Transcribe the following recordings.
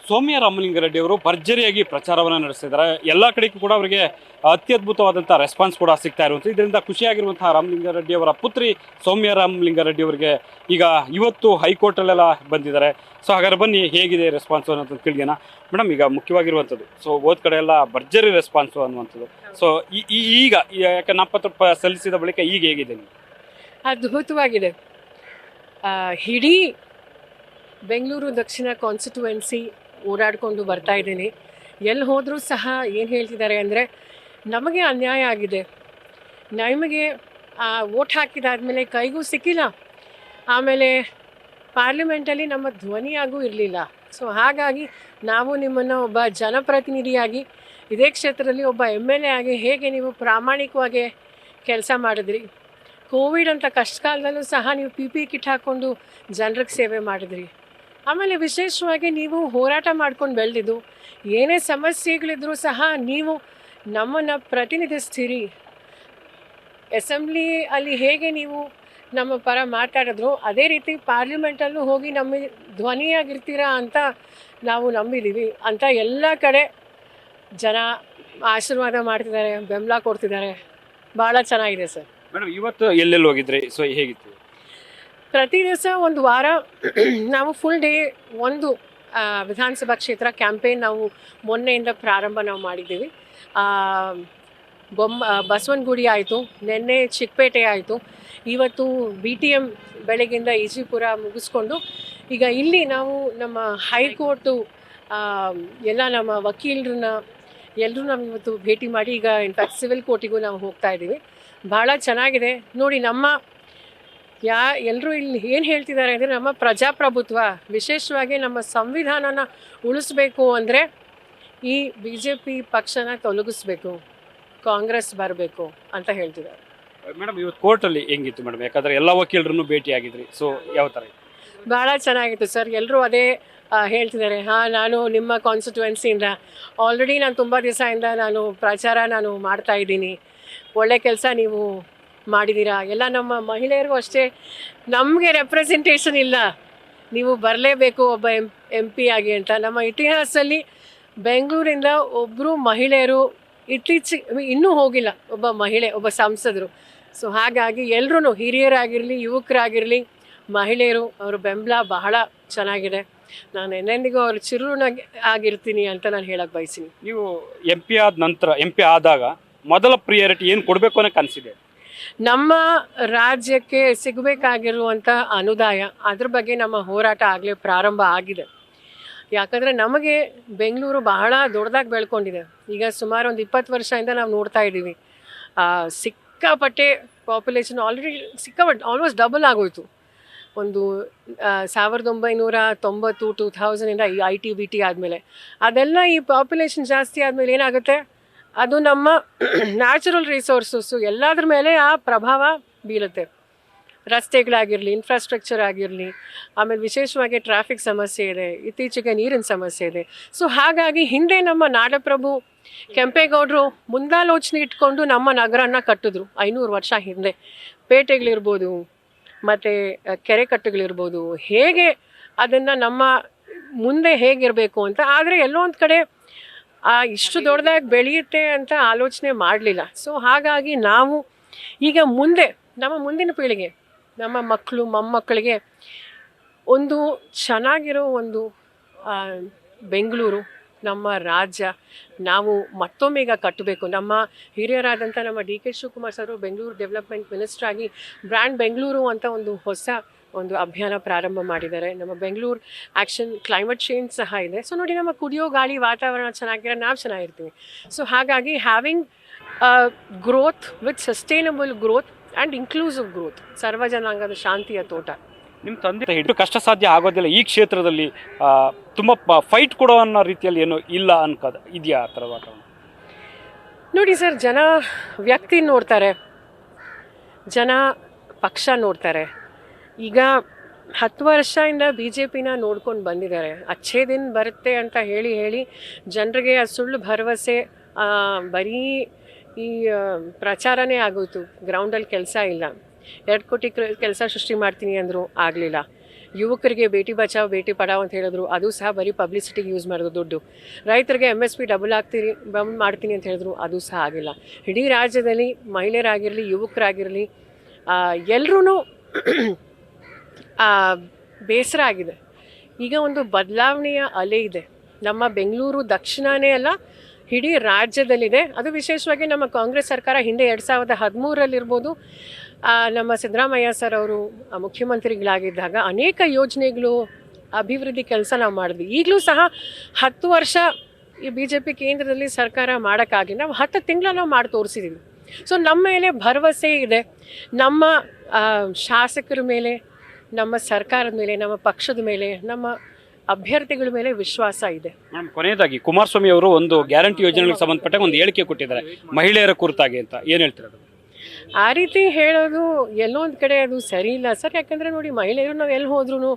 ಸೌಮ್ಯ ರಾಮಲಿಂಗಾರೆಡ್ಡಿ ಅವರು ಭರ್ಜರಿಯಾಗಿ ಪ್ರಚಾರವನ್ನು ನಡೆಸ್ತಿದ್ದಾರೆ. ಎಲ್ಲ ಕಡೆಗೂ ಕೂಡ ಅವರಿಗೆ ಅತ್ಯದ್ಭುತವಾದಂಥ ರೆಸ್ಪಾನ್ಸ್ ಕೂಡ ಸಿಗ್ತಾ ಇರುವಂಥ ಇದರಿಂದ ಖುಷಿಯಾಗಿರುವಂತಹ ರಾಮಲಿಂಗಾರೆಡ್ಡಿ ಅವರ ಪುತ್ರಿ ಸೌಮ್ಯ ರಾಮಲಿಂಗಾರೆಡ್ಡಿ ಅವರಿಗೆ ಈಗ ಇವತ್ತು ಹೈಕೋರ್ಟಲ್ಲೆಲ್ಲ ಬಂದಿದ್ದಾರೆ. ಸೊ ಹಾಗಾದ್ರೆ ಬನ್ನಿ ಹೇಗಿದೆ ರೆಸ್ಪಾನ್ಸು ಅನ್ನೋದು ತಿಳಿಯೋಣ. ಮೇಡಮ್, ಈಗ ಮುಖ್ಯವಾಗಿರುವಂಥದ್ದು ಹೋದ ಕಡೆ ಎಲ್ಲ ಭರ್ಜರಿ ರೆಸ್ಪಾನ್ಸು ಅನ್ನುವಂಥದ್ದು. ಸೊ ಈಗ ಯಾಕೆ ನಾಮಪತ್ರ ಸಲ್ಲಿಸಿದ ಬಳಿಕ ಈಗ ಹೇಗಿದೆ ನೀವು? ಅದ್ಭುತವಾಗಿದೆ. ಇಡೀ ಬೆಂಗಳೂರು ದಕ್ಷಿಣ ಕಾನ್ಸ್ಟಿಟ್ಯುವೆನ್ಸಿ ಓಡಾಡಿಕೊಂಡು ಬರ್ತಾ ಇದ್ದೀನಿ. ಎಲ್ಲಿ ಹೋದರೂ ಸಹ ಏನು ಹೇಳ್ತಿದ್ದಾರೆ ಅಂದರೆ, ನಮಗೆ ಅನ್ಯಾಯ ಆಗಿದೆ, ನಿಮಗೆ ವೋಟ್ ಹಾಕಿದಾದ್ಮೇಲೆ ಕೈಗೂ ಸಿಕ್ಕಿಲ್ಲ, ಆಮೇಲೆ ಪಾರ್ಲಿಮೆಂಟಲ್ಲಿ ನಮ್ಮ ಧ್ವನಿಯಾಗೂ ಇರಲಿಲ್ಲ. ಸೊ ಹಾಗಾಗಿ ನಾವು ನಿಮ್ಮನ್ನು ಒಬ್ಬ ಜನಪ್ರತಿನಿಧಿಯಾಗಿ ಇದೇ ಕ್ಷೇತ್ರದಲ್ಲಿ ಒಬ್ಬ MLA ಆಗಿ ಹೇಗೆ ನೀವು ಪ್ರಾಮಾಣಿಕವಾಗಿ ಕೆಲಸ ಮಾಡಿದ್ರಿ, ಕೋವಿಡ್ ಅಂತ ಕಷ್ಟ ಕಾಲದಲ್ಲೂ ಸಹ ನೀವು PPE ಕಿಟ್ ಹಾಕ್ಕೊಂಡು ಜನರಿಗೆ ಸೇವೆ ಮಾಡಿದ್ರಿ, ಆಮೇಲೆ ವಿಶೇಷವಾಗಿ ನೀವು ಹೋರಾಟ ಮಾಡ್ಕೊಂಡು ಬೆಳೆದಿದ್ದು, ಏನೇ ಸಮಸ್ಯೆಗಳಿದ್ರೂ ಸಹ ನೀವು ನಮ್ಮನ್ನು ಪ್ರತಿನಿಧಿಸ್ತೀರಿ. ಅಸೆಂಬ್ಲಿ ಅಲ್ಲಿ ಹೇಗೆ ನೀವು ನಮ್ಮ ಪರ ಮಾತಾಡಿದ್ರು ಅದೇ ರೀತಿ ಪಾರ್ಲಿಮೆಂಟಲ್ಲೂ ಹೋಗಿ ನಮ್ಮ ಧ್ವನಿಯಾಗಿರ್ತೀರಾ ಅಂತ ನಾವು ನಂಬಿದ್ದೀವಿ ಅಂತ ಎಲ್ಲ ಕಡೆ ಜನ ಆಶೀರ್ವಾದ ಮಾಡ್ತಿದ್ದಾರೆ, ಬೆಂಬಲ ಕೊಡ್ತಿದ್ದಾರೆ. ಭಾಳ ಚೆನ್ನಾಗಿದೆ ಸರ್. ಮೇಡಮ್, ಇವತ್ತು ಎಲ್ಲೆಲ್ಲಿ ಹೋಗಿದ್ರಿ? ಸೊ ಹೇಗಿತ್ತು? ಪ್ರತಿ ದಿವಸ ಒಂದು ವಾರ ನಾವು ಫುಲ್ ಡೇ ಒಂದು ವಿಧಾನಸಭಾ ಕ್ಷೇತ್ರ ಕ್ಯಾಂಪೇನ್ ನಾವು ಮೊನ್ನೆಯಿಂದ ಪ್ರಾರಂಭ ನಾವು ಮಾಡಿದ್ದೀವಿ. ಬಸವನಗುಡಿ ಆಯಿತು, ನಿನ್ನೆ ಚಿಕ್ಕಪೇಟೆ ಆಯಿತು, ಇವತ್ತು BTM ಬೆಳಗ್ಗಿಂದ ಈಜಿಪುರ ಮುಗಿಸ್ಕೊಂಡು ಈಗ ಇಲ್ಲಿ ನಾವು ನಮ್ಮ ಹೈಕೋರ್ಟು ಎಲ್ಲ ನಮ್ಮ ವಕೀಲರನ್ನ ಎಲ್ಲರೂ ನಾವು ಇವತ್ತು ಭೇಟಿ ಮಾಡಿ ಈಗ ಇನ್ಫ್ಯಾಕ್ಟ್ ಸಿವಿಲ್ ಕೋರ್ಟಿಗೂ ನಾವು ಹೋಗ್ತಾ ಇದ್ದೀವಿ. ಭಾಳ ಚೆನ್ನಾಗಿದೆ ನೋಡಿ. ಎಲ್ಲರೂ ಇಲ್ಲಿ ಏನು ಹೇಳ್ತಿದ್ದಾರೆ ಅಂದರೆ, ನಮ್ಮ ಪ್ರಜಾಪ್ರಭುತ್ವ, ವಿಶೇಷವಾಗಿ ನಮ್ಮ ಸಂವಿಧಾನನ ಉಳಿಸ್ಬೇಕು ಅಂದರೆ ಈ BJP ಪಕ್ಷನ ತೊಲಗಿಸ್ಬೇಕು, ಕಾಂಗ್ರೆಸ್ ಬರಬೇಕು ಅಂತ ಹೇಳ್ತಿದ್ದಾರೆ. ಮೇಡಮ್, ಇವತ್ತು ಕೋರ್ಟಲ್ಲಿ ಹೆಂಗಿತ್ತು ಮೇಡಮ್? ಯಾಕಂದರೆ ಎಲ್ಲ ವಕೀಲರನ್ನು ಭೇಟಿ ಆಗಿದ್ರಿ. ಸೊ ಯಾವ ಥರ? ಭಾಳ ಚೆನ್ನಾಗಿತ್ತು ಸರ್. ಎಲ್ಲರೂ ಅದೇ ಹೇಳ್ತಿದ್ದಾರೆ. ನಾನು ನಿಮ್ಮ ಕಾನ್ಸ್ಟಿಟ್ಯುವೆನ್ಸಿಯಿಂದ ಆಲ್ರೆಡಿ ನಾನು ತುಂಬ ದಿವಸದಿಂದ ಪ್ರಚಾರ ಮಾಡ್ತಾ ಇದ್ದೀನಿ, ಒಳ್ಳೆ ಕೆಲಸ ನೀವು ಮಾಡಿದ್ದೀರಾ. ಎಲ್ಲ ನಮ್ಮ ಮಹಿಳೆಯರಿಗೂ ಅಷ್ಟೇ, ನಮಗೆ ರೆಪ್ರೆಸೆಂಟೇಷನ್ ಇಲ್ಲ, ನೀವು ಬರಲೇಬೇಕು ಒಬ್ಬ MP ಆಗಿ ಅಂತ. ನಮ್ಮ ಇತಿಹಾಸದಲ್ಲಿ ಬೆಂಗಳೂರಿಂದ ಒಬ್ಬರು ಮಹಿಳೆಯರು ಇನ್ನೂ ಹೋಗಿಲ್ಲ, ಒಬ್ಬ ಮಹಿಳೆ, ಒಬ್ಬ ಸಂಸದರು. ಸೊ ಹಾಗಾಗಿ ಎಲ್ಲರೂ, ಹಿರಿಯರಾಗಿರಲಿ, ಯುವಕರಾಗಿರಲಿ, ಮಹಿಳೆಯರು, ಅವ್ರ ಬೆಂಬಲ ಬಹಳ ಚೆನ್ನಾಗಿದೆ. ನಾನು ಎಂದೆಂದಿಗೂ ಅವ್ರ ಚಿರುನಾಗಿ ಆಗಿರ್ತೀನಿ ಅಂತ ನಾನು ಹೇಳಕ್ಕೆ ಬಯಸ್ತೀನಿ. ನೀವು MP ಆದಾಗ ಮೊದಲ ಪ್ರಿಯಾರಿಟಿ ಏನು ಕೊಡಬೇಕು ಅನ್ನೋ ಕನಸಿದೆ? ನಮ್ಮ ರಾಜ್ಯಕ್ಕೆ ಸಿಗಬೇಕಾಗಿರುವಂಥ ಅನುದಾಯ, ಅದ್ರ ಬಗ್ಗೆ ನಮ್ಮ ಹೋರಾಟ ಆಗಲೇ ಪ್ರಾರಂಭ ಆಗಿದೆ. ಯಾಕಂದರೆ ನಮಗೆ ಬೆಂಗಳೂರು ಬಹಳ ದೊಡ್ಡದಾಗಿ ಬೆಳ್ಕೊಂಡಿದೆ. ಈಗ ಸುಮಾರು ಒಂದು 20 ವರ್ಷದಿಂದ ನಾವು ನೋಡ್ತಾ ಇದ್ದೀವಿ, ಸಿಕ್ಕಾಪಟ್ಟೆ ಪಾಪ್ಯುಲೇಷನ್ ಆಲ್ರೆಡಿ ಆಲ್ಮೋಸ್ಟ್ ಡಬಲ್ ಆಗೋಯ್ತು. ಒಂದು 1990 2000ಇಂದ ಈ IT ಆದಮೇಲೆ ಅದೆಲ್ಲ ಈ ಪಾಪ್ಯುಲೇಷನ್ ಜಾಸ್ತಿ ಆದಮೇಲೆ ಏನಾಗುತ್ತೆ, ಅದು ನಮ್ಮ ನ್ಯಾಚುರಲ್ ರಿಸೋರ್ಸಸ್ಸು ಎಲ್ಲದ್ರ ಮೇಲೆ ಆ ಪ್ರಭಾವ ಬೀಳುತ್ತೆ. ರಸ್ತೆಗಳಾಗಿರಲಿ, ಇನ್ಫ್ರಾಸ್ಟ್ರಕ್ಚರ್ ಆಗಿರಲಿ, ಆಮೇಲೆ ವಿಶೇಷವಾಗಿ ಟ್ರಾಫಿಕ್ ಸಮಸ್ಯೆ ಇದೆ, ಇತ್ತೀಚೆಗೆ ನೀರಿನ ಸಮಸ್ಯೆ ಇದೆ. ಸೊ ಹಾಗಾಗಿ ಹಿಂದೆ ನಮ್ಮ ನಾಡಪ್ರಭು ಕೆಂಪೇಗೌಡರು ಮುಂದಾಲೋಚನೆ ಇಟ್ಕೊಂಡು ನಮ್ಮ ನಗರನ ಕಟ್ಟಿದ್ರು 500 ವರ್ಷ ಹಿಂದೆ. ಪೇಟೆಗಳಿರ್ಬೋದು, ಮತ್ತು ಕೆರೆ ಕಟ್ಟೆಗಳಿರ್ಬೋದು, ಹೇಗೆ ಅದನ್ನು ನಮ್ಮ ಮುಂದೆ ಹೇಗಿರಬೇಕು ಅಂತ. ಆದರೆ ಎಲ್ಲೋ ಒಂದು ಕಡೆ ಇಷ್ಟು ದೊಡ್ಡದಾಗಿ ಬೆಳೆಯುತ್ತೆ ಅಂತ ಆಲೋಚನೆ ಮಾಡಲಿಲ್ಲ. ಸೊ ಹಾಗಾಗಿ ನಾವು ಈಗ ನಮ್ಮ ಮುಂದಿನ ಪೀಳಿಗೆ, ನಮ್ಮ ಮಕ್ಕಳು ಮೊಮ್ಮಕ್ಕಳಿಗೆ ಒಂದು ಚೆನ್ನಾಗಿರೋ ಒಂದು ಬೆಂಗಳೂರು, ನಮ್ಮ ರಾಜ್ಯ ನಾವು ಮತ್ತೊಮ್ಮೆ ಈಗ ಕಟ್ಟಬೇಕು. ನಮ್ಮ ಹಿರಿಯರಾದಂಥ ನಮ್ಮ DK Shivakumar sir Bengaluru development minister ಆಗಿ ಬ್ರ್ಯಾಂಡ್ ಬೆಂಗಳೂರು ಅಂತ ಒಂದು ಅಭಿಯಾನ ಪ್ರಾರಂಭ ಮಾಡಿದ್ದಾರೆ. ನಮ್ಮ ಬೆಂಗಳೂರು ಆ್ಯಕ್ಷನ್ ಕ್ಲೈಮೇಟ್ ಚೇಂಜ್ ಸಹ ಇದೆ. ಸೊ ನೋಡಿ, ನಮ್ಮ ಕುಡಿಯೋ ಗಾಳಿ, ವಾತಾವರಣ ಚೆನ್ನಾಗಿರೋ ನಾವು ಚೆನ್ನಾಗಿರ್ತೀವಿ. ಸೊ ಹಾಗಾಗಿ having growth with sustainable growth and inclusive growth, ಸರ್ವಜನಾಂಗದ ಶಾಂತಿಯ ತೋಟ. ನಿಮ್ಮ ತಂದೆ ಹಿಟ್ಟು ಕಷ್ಟ ಸಾಧ್ಯ ಆಗೋದಿಲ್ಲ ಈ ಕ್ಷೇತ್ರದಲ್ಲಿ, ತುಂಬ ಫೈಟ್ ಕೊಡೋ ಅನ್ನೋ ರೀತಿಯಲ್ಲಿ ಏನು ಇಲ್ಲ ಅನ್ಕೋದು ಇದೆಯಾ ಆ ಥರ ವಾತಾವರಣ? ನೋಡಿ ಸರ್, ಜನ ವ್ಯಕ್ತಿ ನೋಡ್ತಾರೆ, ಜನ ಪಕ್ಷ ನೋಡ್ತಾರೆ. ಈಗ 10 ವರ್ಷದಿಂದ BJPನ ನೋಡ್ಕೊಂಡು ಬಂದಿದ್ದಾರೆ. ಅಚ್ಚೇ ದಿನ ಬರುತ್ತೆ ಅಂತ ಹೇಳಿ ಜನರಿಗೆ ಆ ಸುಳ್ಳು ಭರವಸೆ, ಬರೀ ಈ ಪ್ರಚಾರನೇ ಆಗೋಯ್ತು. ಗ್ರೌಂಡಲ್ಲಿ ಕೆಲಸ ಇಲ್ಲ. 2 ಕೋಟಿ ಕೆಲಸ ಸೃಷ್ಟಿ ಮಾಡ್ತೀನಿ ಅಂದರು, ಆಗಲಿಲ್ಲ. ಯುವಕರಿಗೆ ಬೇಟಿ ಬಚಾವ್ ಬೇಟಿ ಪಡಾವ್ ಅಂತ ಹೇಳಿದ್ರು, ಅದು ಸಹ ಬರೀ ಪಬ್ಲಿಸಿಟಿಗೆ ಯೂಸ್ ಮಾಡೋದು ದುಡ್ಡು. ರೈತರಿಗೆ MSP ಡಬಲ್ ಮಾಡ್ತೀನಿ ಅಂತ ಹೇಳಿದ್ರು, ಅದು ಸಹ ಆಗಿಲ್ಲ. ಇಡೀ ರಾಜ್ಯದಲ್ಲಿ ಮಹಿಳೆಯರಾಗಿರಲಿ ಯುವಕರಾಗಿರಲಿ ಎಲ್ಲರೂ ಬೇಸರ ಆಗಿದೆ. ಈಗ ಒಂದು ಬದಲಾವಣೆಯ ಅಲೆ ಇದೆ. ನಮ್ಮ ಬೆಂಗಳೂರು ದಕ್ಷಿಣನೇ ಅಲ್ಲ, ಇಡೀ ರಾಜ್ಯದಲ್ಲಿದೆ. ಅದು ವಿಶೇಷವಾಗಿ ನಮ್ಮ ಕಾಂಗ್ರೆಸ್ ಸರ್ಕಾರ ಹಿಂದೆ 2013ರಲ್ಲಿರ್ಬೋದು, ನಮ್ಮ ಸಿದ್ದರಾಮಯ್ಯ ಸರ್ ಅವರು ಮುಖ್ಯಮಂತ್ರಿಗಳಾಗಿದ್ದಾಗ ಅನೇಕ ಯೋಜನೆಗಳು, ಅಭಿವೃದ್ಧಿ ಕೆಲಸ ನಾವು ಮಾಡಿದ್ವಿ. ಈಗಲೂ ಸಹ 10 ವರ್ಷ ಈ BJP ಕೇಂದ್ರದಲ್ಲಿ ಸರ್ಕಾರ ಮಾಡೋಕ್ಕಾಗಲಿ, ನಾವು 10 ತಿಂಗಳ ನಾವು ಮಾಡಿ ತೋರಿಸಿದ್ದೀವಿ. ಸೊ ನಮ್ಮ ಮೇಲೆ ಭರವಸೆ ಇದೆ, ನಮ್ಮ ಶಾಸಕರ ಮೇಲೆ, ನಮ್ಮ ಸರ್ಕಾರದ ಮೇಲೆ, ನಮ್ಮ ಪಕ್ಷದ ಮೇಲೆ, ನಮ್ಮ ಅಭ್ಯರ್ಥಿಗಳ ಮೇಲೆ ವಿಶ್ವಾಸ ಇದೆ. ಮೇಡಮ್, ಕೊನೆಯದಾಗಿ ಕುಮಾರಸ್ವಾಮಿ ಅವರು ಒಂದು ಗ್ಯಾರಂಟಿ ಯೋಜನೆಗಳಿಗೆ ಸಂಬಂಧಪಟ್ಟ ಒಂದು ಹೇಳಿಕೆ ಕೊಟ್ಟಿದ್ದಾರೆ ಮಹಿಳೆಯರ ಕುರಿತಾಗಿ ಅಂತ, ಏನು ಹೇಳ್ತಾರೆ? ಆ ರೀತಿ ಹೇಳೋದು ಎಲ್ಲೋ ಒಂದು ಕಡೆ ಅದು ಸರಿ ಇಲ್ಲ ಸರ್. ಯಾಕಂದರೆ ನೋಡಿ, ಮಹಿಳೆಯರು ನಾವು ಎಲ್ಲಿ ಹೋದ್ರೂ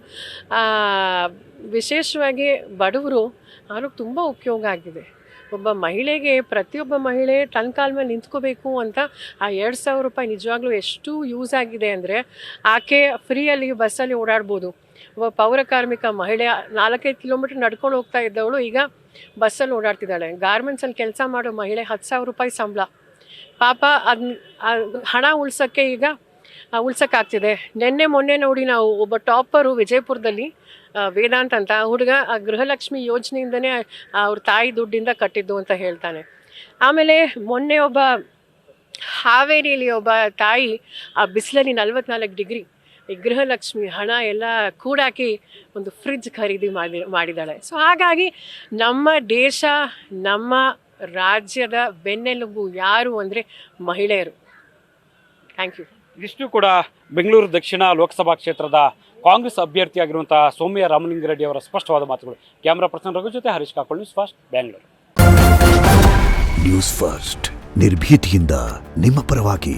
ವಿಶೇಷವಾಗಿ ಬಡವರು ಅವ್ರಿಗೆ ತುಂಬ ಉಪಯೋಗ ಆಗಿದೆ. ಒಬ್ಬ ಮಹಿಳೆಗೆ, ಪ್ರತಿಯೊಬ್ಬ ಮಹಿಳೆ ತನ್ನ ಕಾಲ ಮೇಲೆ ನಿಂತ್ಕೋಬೇಕು ಅಂತ ಆ 2,000 ರೂಪಾಯಿ ನಿಜವಾಗ್ಲೂ ಎಷ್ಟು ಯೂಸ್ ಆಗಿದೆ ಅಂದರೆ, ಆಕೆ ಫ್ರೀಯಲ್ಲಿ ಬಸ್ಸಲ್ಲಿ ಓಡಾಡ್ಬೋದು. ಒಬ್ಬ ಪೌರ ಕಾರ್ಮಿಕ ಮಹಿಳೆ 4-5 ಕಿಲೋಮೀಟ್ರ್ ನಡ್ಕೊಂಡು ಹೋಗ್ತಾ ಇದ್ದವಳು ಈಗ ಬಸ್ಸಲ್ಲಿ ಓಡಾಡ್ತಿದ್ದಾಳೆ. ಗಾರ್ಮೆಂಟ್ಸಲ್ಲಿ ಕೆಲಸ ಮಾಡೋ ಮಹಿಳೆ 10,000 ರೂಪಾಯಿ ಸಂಬಳ. ಪಾಪ ಹಣ ಉಳ್ಸೋಕ್ಕೆ ಈಗ ಉಳ್ಸೋಕ್ಕಾಗ್ತಿದೆ. ಮೊನ್ನೆ ನೋಡಿ, ನಾವು ಒಬ್ಬ ಟಾಪರು ವಿಜಯಪುರದಲ್ಲಿ ವೇದಾಂತ್ ಅಂತ ಹುಡುಗ ಗೃಹಲಕ್ಷ್ಮಿ ಯೋಜನೆಯಿಂದನೇ ಅವ್ರ ತಾಯಿ ದುಡ್ಡಿಂದ ಕಟ್ಟಿದ್ದು ಅಂತ ಹೇಳ್ತಾನೆ. ಆಮೇಲೆ ಮೊನ್ನೆ ಒಬ್ಬ ಹಾವೇರಿಯಲ್ಲಿ ಒಬ್ಬ ತಾಯಿ ಆ ಬಿಸಿಲಲ್ಲಿ 44 ಡಿಗ್ರಿ ಈ ಗೃಹಲಕ್ಷ್ಮಿ ಹಣ ಎಲ್ಲ ಕೂಡಾಕಿ ಒಂದು ಫ್ರಿಡ್ಜ್ ಖರೀದಿ ಮಾಡಿದ್ದಾಳೆ. ಸೊ ಹಾಗಾಗಿ ನಮ್ಮ ದೇಶ, ನಮ್ಮ ರಾಜ್ಯದ ಬೆನ್ನೆಲುಬು ಯಾರು ಅಂದರೆ ಮಹಿಳೆಯರು. Thank you. ಇದಿಷ್ಟು ಕೂಡ ಬೆಂಗಳೂರು ದಕ್ಷಿಣ ಲೋಕಸಭಾ ಕ್ಷೇತ್ರದ ಕಾಂಗ್ರೆಸ್ ಅಭ್ಯರ್ಥಿಯಾಗಿರುವಂತಹ ಸೌಮ್ಯ ರಾಮಲಿಂಗಾರೆಡ್ಡಿ ಅವರ ಸ್ಪಷ್ಟವಾದ ಮಾತುಗಳು. ಕ್ಯಾಮರಾ ಪರ್ಸನ್ ರಘು ಜೊತೆ Harish Kakol, news first, Bengaluru. News first ನಿರ್ಭೀತಿಯಿಂದ ನಿಮ್ಮ ಪರವಾಗಿ.